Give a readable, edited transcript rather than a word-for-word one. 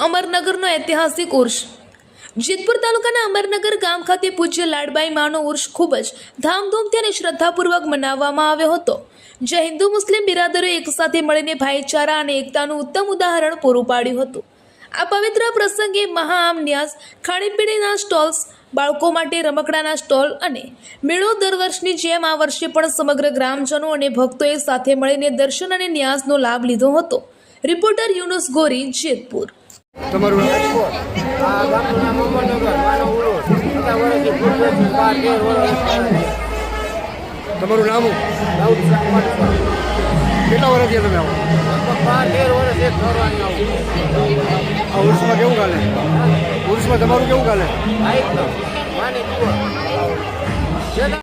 અમરનગરનો ઐતિહાસિક ઉર્ષ। જેતપુર તાલુકાના અમરનગર ગામ ખાતે પૂજ્ય લાડબાઈ માનો ઉર્ષ ખૂબ જ ધામધૂમથી અને શ્રદ્ધાપૂર્વક મનાવવામાં આવ્યો હતો। જે હિન્દુ મુસ્લિમ બિરાદરોએ એકસાથે મળીને ભાઈચારા અને એકતાનું ઉત્તમ ઉદાહરણ પૂરું પાડ્યું હતું। આ પવિત્ર પ્રસંગે મહાઆમ ન્યાસ, ખાણીપીણીના સ્ટોલ્સ, બાળકો માટે રમકડાના સ્ટોલ અને મેળો દર વર્ષની જેમ આ વર્ષે પણ સમગ્ર ગ્રામજનો અને ભક્તોએ સાથે મળીને દર્શન અને ન્યાસનો લાભ લીધો હતો। રિપોર્ટર યુનુસ ગોરી, જેતપુર। તમારું નામ? કેટલા વર્ષથી તમે આવો? આ ઉર્સમાં કેવું ચાલે? ઉર્સમાં તમારું કેવું ચાલે?